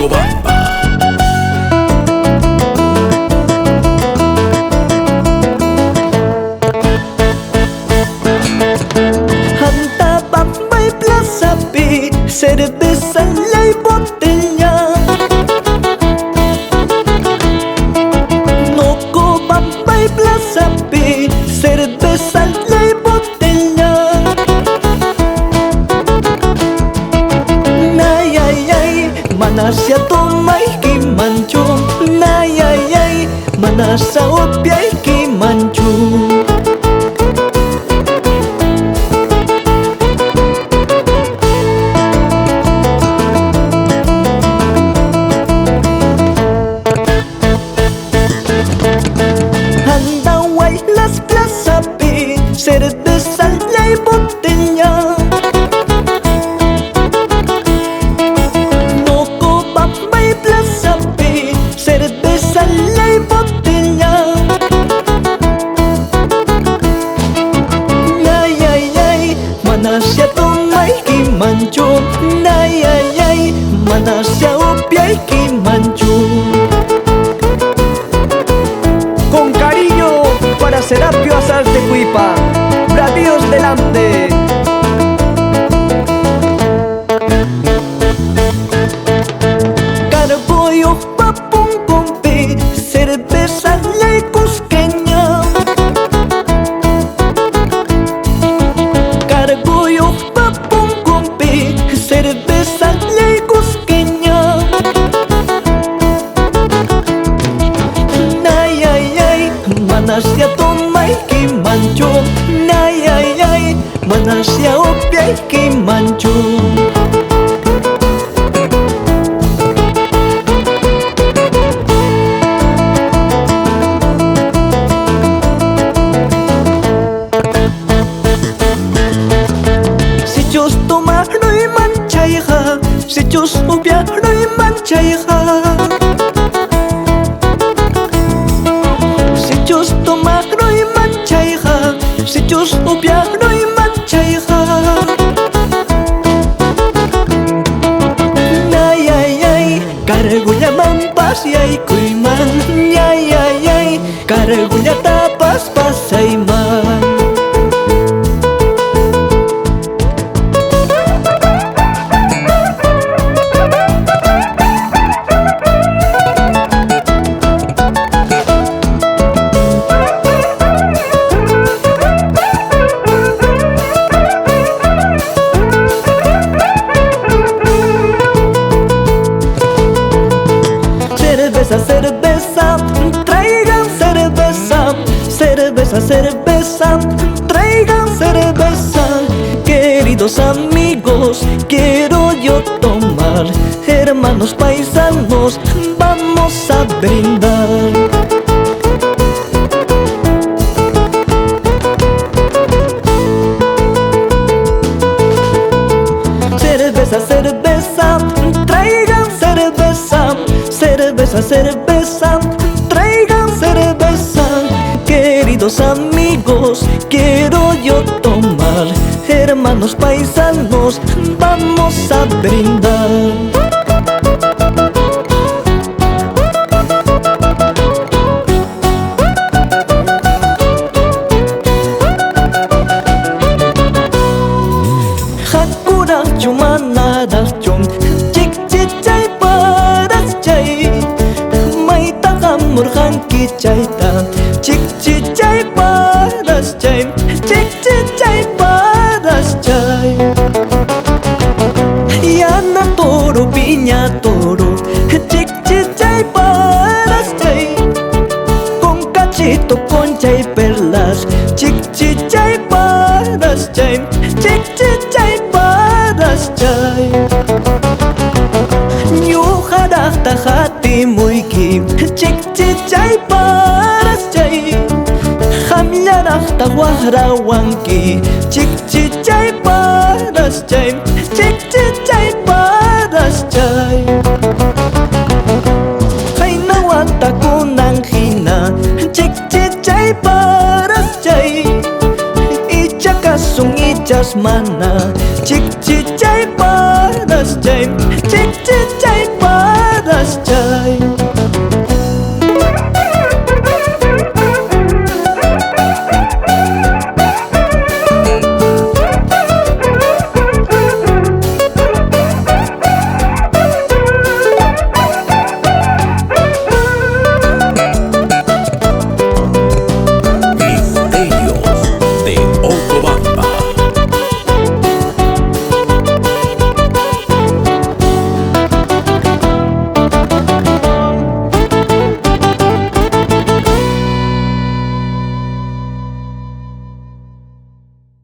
Cocobamba. Andaba by Plaza B, cerveza y botella. No coban by Plaza B, cerveza y botella. Nay ay ay, manasya tomay ki mancho. Nay ay ay, manasa opyay ki mancho. Cerveza y botella. No copa y Plaza B, cerveza y botella. Ay ay ay, manasya tomay ki mancho. Ay ay ay, manasya opyay ki mancho. Con cariño para Serapio Azarte Cuipa, bravíos delante. Carbollo papum pompe, cerveza y cusqueña. Carbollo papum pompe, cerveza y cusqueña. Ay ay ay, manasya tomay ki mancho. Ay ay ay, manasya opyay ki mancho. Si chos tomar no y manchaiga, si chos opyar no y manchaiga. Si chos tomar no y manchaiga, si chos opyar no y manchaiga. Ay ay ay, cargulla mampas y ay kuiman. Ay ay ay, cargulla tapas pasaiman. Cerveza, cerveza, traigan cerveza. Cerveza, cerveza, traigan cerveza. Queridos amigos, quiero yo tomar. Hermanos paisanos, vamos a brindar. Cerveza, cerveza, traigan cerveza. Cerveza, cerveza, traigan cerveza. Queridos amigos, quiero yo tomar. Hermanos paisanos, vamos a brindar. Hakuna chumana chum, chik chik chay paras chay. May takamurhan ki chay ta, chik chik chay paras chay, chik chik chay paras chay. Yana toro piña toro, chik chik chay paras chay. Con cachito con chay perlas, chik chik chay paras chay, chik chik chay paras chay. Ñuqaraqta hatimuyki, chik chik chay paras chay. Hamllaraqta waqrawanki, chik chik chay paras chay, chik chik chay paras chay. Haynawanta kunan hina, chik chik chay paras chay. Ichakasun ichas mana, chik chik chay paras chay, chik chik chay